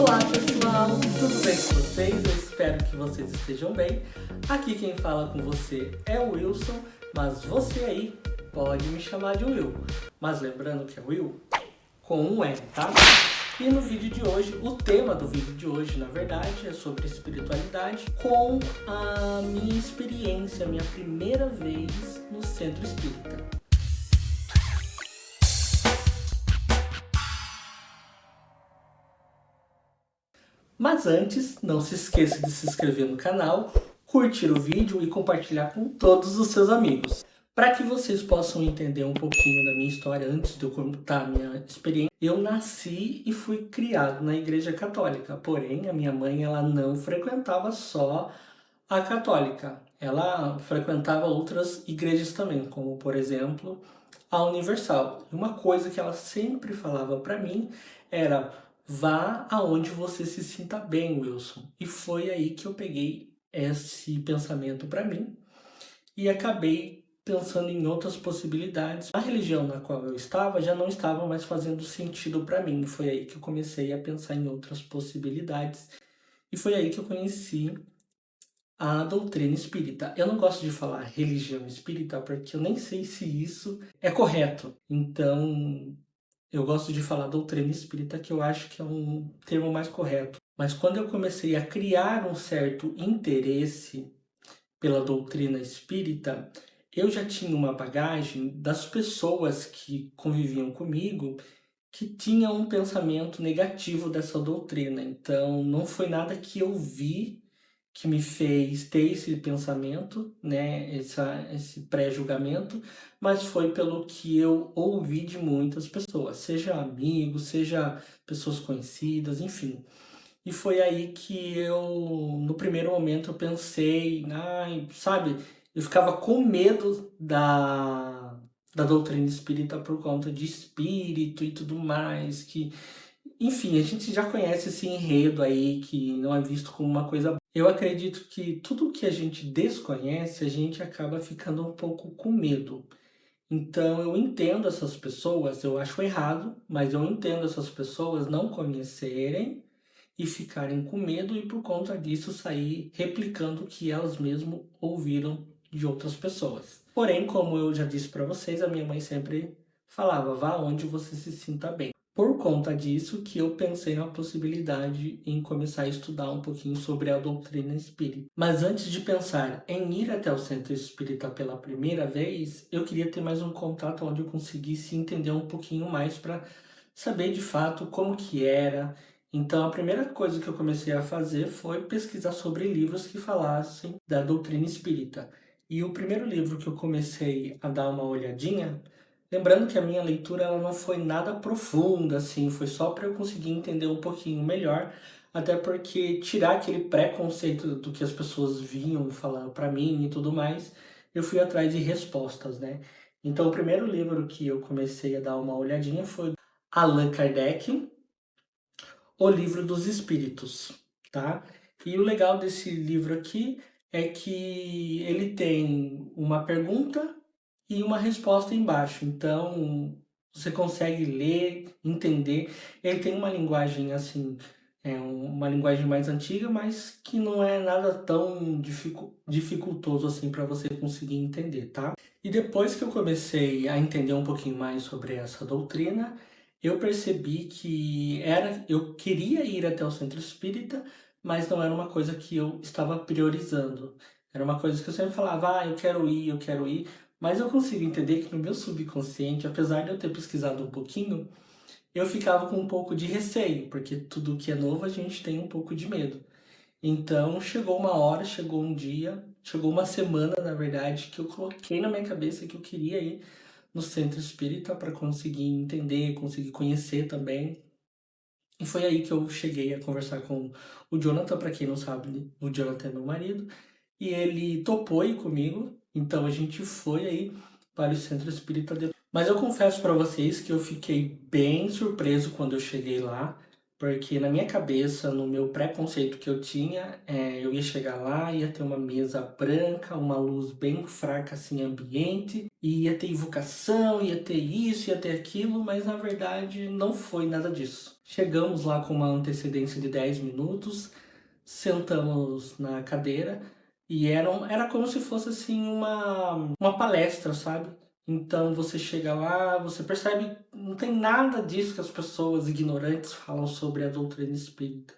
Olá pessoal, tudo bem com vocês? Eu espero que vocês estejam bem. Aqui quem fala com você é o Wilson, mas você aí pode me chamar de Will. Mas lembrando que é Will com um L, tá? E no vídeo de hoje, o tema do vídeo de hoje, na verdade, é sobre espiritualidade com a minha experiência, minha primeira vez no centro espírita. Mas antes, não se esqueça de se inscrever no canal, curtir o vídeo e compartilhar com todos os seus amigos. Para que vocês possam entender um pouquinho da minha história antes de eu contar a minha experiência, eu nasci e fui criado na Igreja Católica, porém a minha mãe ela não frequentava só a católica, ela frequentava outras igrejas também, como por exemplo a Universal. E uma coisa que ela sempre falava para mim era: vá aonde você se sinta bem, Wilson. E foi aí que eu peguei esse pensamento para mim e acabei pensando em outras possibilidades. A religião na qual eu estava já não estava mais fazendo sentido para mim. Foi aí que eu comecei a pensar em outras possibilidades. E foi aí que eu conheci a doutrina espírita. Eu não gosto de falar religião espírita porque eu nem sei se isso é correto. Então, eu gosto de falar doutrina espírita, que eu acho que é um termo mais correto. Mas quando eu comecei a criar um certo interesse pela doutrina espírita, eu já tinha uma bagagem das pessoas que conviviam comigo que tinham um pensamento negativo dessa doutrina. Então, não foi nada que eu vi que me fez ter esse pensamento, né, esse pré-julgamento, mas foi pelo que eu ouvi de muitas pessoas, seja amigos, seja pessoas conhecidas, enfim. E foi aí que eu, no primeiro momento, eu pensei, ai, sabe, eu ficava com medo da doutrina espírita por conta de espírito e tudo mais, que enfim, a gente já conhece esse enredo aí que não é visto como uma coisa boa. Eu acredito que tudo que a gente desconhece, a gente acaba ficando um pouco com medo. Então eu entendo essas pessoas, eu acho errado, mas eu entendo essas pessoas não conhecerem e ficarem com medo e por conta disso sair replicando o que elas mesmo ouviram de outras pessoas. Porém, como eu já disse para vocês, a minha mãe sempre falava: vá onde você se sinta bem. Por conta disso que eu pensei na possibilidade em começar a estudar um pouquinho sobre a doutrina espírita. Mas antes de pensar em ir até o centro espírita pela primeira vez, eu queria ter mais um contato onde eu conseguisse entender um pouquinho mais para saber de fato como que era. Então a primeira coisa que eu comecei a fazer foi pesquisar sobre livros que falassem da doutrina espírita. E o primeiro livro que eu comecei a dar uma olhadinha, lembrando que a minha leitura ela não foi nada profunda, assim, foi só para eu conseguir entender um pouquinho melhor, até porque tirar aquele preconceito do que as pessoas vinham falando para mim e tudo mais, eu fui atrás de respostas, né? Então o primeiro livro que eu comecei a dar uma olhadinha foi Allan Kardec, O Livro dos Espíritos, tá? E o legal desse livro aqui é que ele tem uma pergunta e uma resposta embaixo. Então, você consegue ler, entender. Ele tem uma linguagem assim, uma linguagem mais antiga, mas que não é nada tão dificultoso assim para você conseguir entender, tá? E depois que eu comecei a entender um pouquinho mais sobre essa doutrina, eu percebi que eu queria ir até o centro espírita, mas não era uma coisa que eu estava priorizando. Era uma coisa que eu sempre falava: eu quero ir, eu quero ir. Mas eu consigo entender que no meu subconsciente, apesar de eu ter pesquisado um pouquinho, eu ficava com um pouco de receio, porque tudo que é novo a gente tem um pouco de medo. Então chegou uma hora, chegou um dia, chegou uma semana, na verdade, que eu coloquei na minha cabeça que eu queria ir no centro espírita para conseguir entender, conseguir conhecer também. E foi aí que eu cheguei a conversar com o Jonathan, para quem não sabe, o Jonathan é meu marido, e ele topou ir comigo, então a gente foi aí para o centro espírita. Mas eu confesso para vocês que eu fiquei bem surpreso quando eu cheguei lá, Porque na minha cabeça, no meu preconceito que eu tinha, eu ia chegar lá, ia ter uma mesa branca, uma luz bem fraca assim, ambiente, e ia ter invocação, ia ter isso, ia ter aquilo, mas na verdade não foi nada disso. Chegamos lá com uma antecedência de 10 minutos, sentamos na cadeira e era como se fosse assim uma palestra, sabe? Então você chega lá, você percebe, não tem nada disso que as pessoas ignorantes falam sobre a doutrina espírita.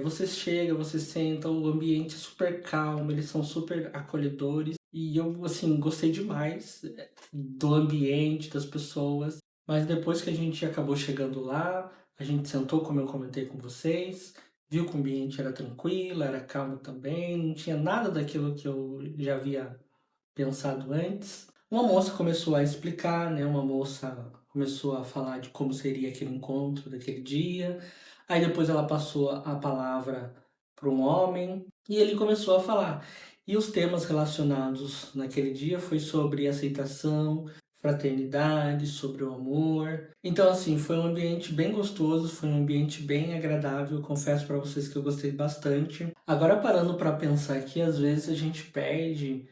Você chega, você senta, o ambiente é super calmo, eles são super acolhedores. E eu, assim, gostei demais do ambiente, das pessoas. Mas depois que a gente acabou chegando lá, a gente sentou, como eu comentei com vocês, viu que o ambiente era tranquilo, era calmo também, não tinha nada daquilo que eu já havia pensado antes. Uma moça começou a explicar, né? Uma moça começou a falar de como seria aquele encontro daquele dia. Aí depois ela passou a palavra para um homem e ele começou a falar. E os temas relacionados naquele dia foi sobre aceitação, fraternidade, sobre o amor. Então, assim, foi um ambiente bem gostoso, foi um ambiente bem agradável. Confesso para vocês que eu gostei bastante. Agora, parando para pensar que às vezes a gente perde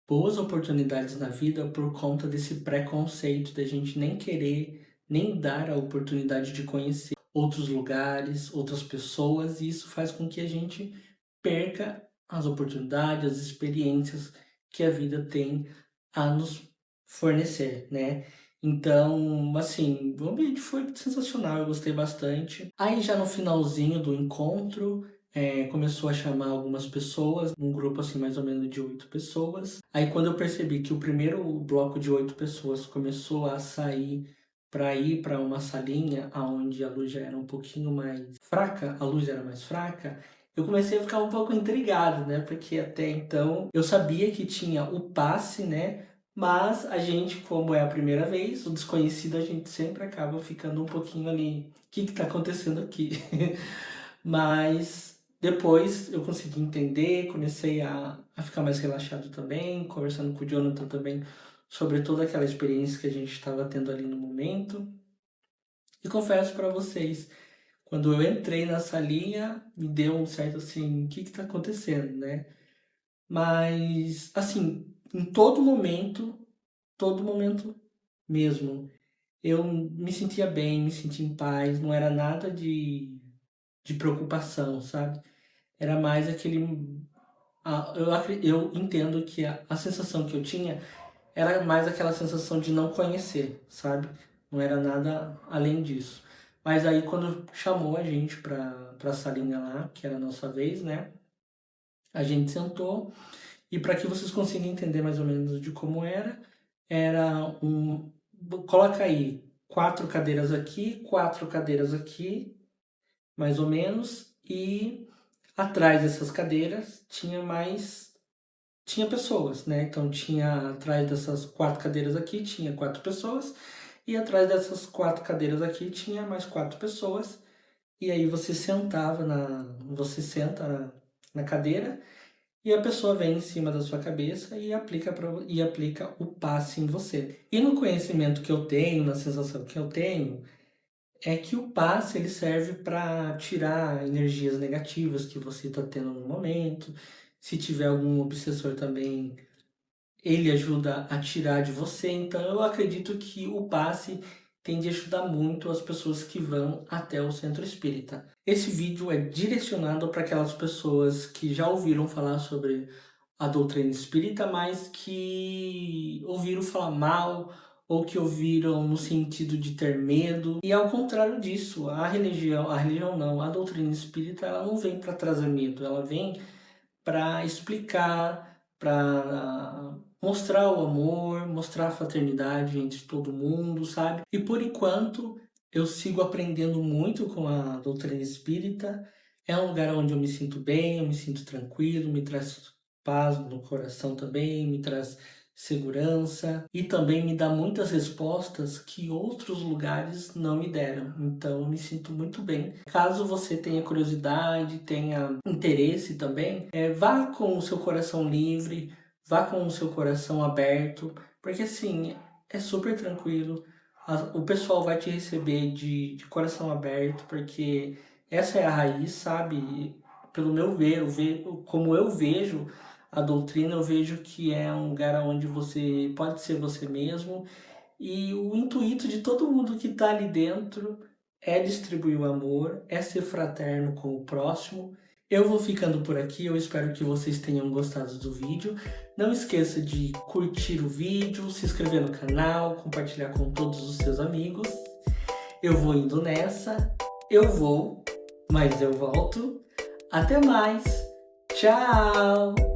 boas oportunidades na vida por conta desse preconceito da gente nem querer, nem dar a oportunidade de conhecer outros lugares, outras pessoas, e isso faz com que a gente perca as oportunidades, as experiências que a vida tem a nos fornecer, né? Então, assim, o ambiente foi sensacional, eu gostei bastante. Aí já no finalzinho do encontro, começou a chamar algumas pessoas, um grupo assim mais ou menos de 8 pessoas. Aí quando eu percebi que o primeiro bloco de 8 pessoas começou a sair para ir para uma salinha onde a luz já era um pouquinho mais fraca, a luz era mais fraca, eu comecei a ficar um pouco intrigado, né? Porque até então eu sabia que tinha o passe, né? Mas a gente, como é a primeira vez, o desconhecido, a gente sempre acaba ficando um pouquinho ali. O que está acontecendo aqui? Mas depois eu consegui entender, comecei a ficar mais relaxado também, conversando com o Jonathan também sobre toda aquela experiência que a gente estava tendo ali no momento. E confesso para vocês, quando eu entrei na salinha, me deu um certo assim, o que está acontecendo, né? Mas, assim, em todo momento mesmo, eu me sentia bem, me sentia em paz, não era nada de preocupação, sabe? Era mais aquele. Eu entendo que a sensação que eu tinha era mais aquela sensação de não conhecer, sabe? Não era nada além disso. Mas aí quando chamou a gente pra salinha lá, que era a nossa vez, né? A gente sentou e para que vocês consigam entender mais ou menos de como era um. Coloca aí 4 cadeiras aqui, mais ou menos, e atrás dessas cadeiras tinha pessoas, né? Então tinha atrás dessas 4 cadeiras aqui tinha 4 pessoas e atrás dessas 4 cadeiras aqui tinha mais 4 pessoas. E aí você senta na cadeira e a pessoa vem em cima da sua cabeça e aplica o passe em você. E no conhecimento que eu tenho, na sensação que eu tenho, é que o passe ele serve para tirar energias negativas que você está tendo no momento. Se tiver algum obsessor também, ele ajuda a tirar de você. Então eu acredito que o passe tende a ajudar muito as pessoas que vão até o centro espírita. Esse vídeo é direcionado para aquelas pessoas que já ouviram falar sobre a doutrina espírita, mas que ouviram falar mal ou que ouviram no sentido de ter medo. E ao contrário disso, a religião não, a doutrina espírita, ela não vem para trazer medo, ela vem para explicar, para mostrar o amor, mostrar a fraternidade entre todo mundo, sabe? E por enquanto eu sigo aprendendo muito com a doutrina espírita. É um lugar onde eu me sinto bem, eu me sinto tranquilo, me traz paz no coração também, me traz segurança e também me dá muitas respostas que outros lugares não me deram. Então eu me sinto muito bem. Caso você tenha curiosidade, tenha interesse também, vá com o seu coração livre, vá com o seu coração aberto, porque assim, é super tranquilo. O pessoal vai te receber de coração aberto, porque Essa é a raiz, sabe? Pelo meu ver, como eu vejo a doutrina, eu vejo que é um lugar onde você pode ser você mesmo e o intuito de todo mundo que está ali dentro é distribuir o amor, é ser fraterno com o próximo. Eu vou ficando por aqui, eu espero que vocês tenham gostado do vídeo. Não esqueça de curtir o vídeo, se inscrever no canal, compartilhar com todos os seus amigos. Eu vou indo nessa, eu vou, mas eu volto. Até mais, tchau!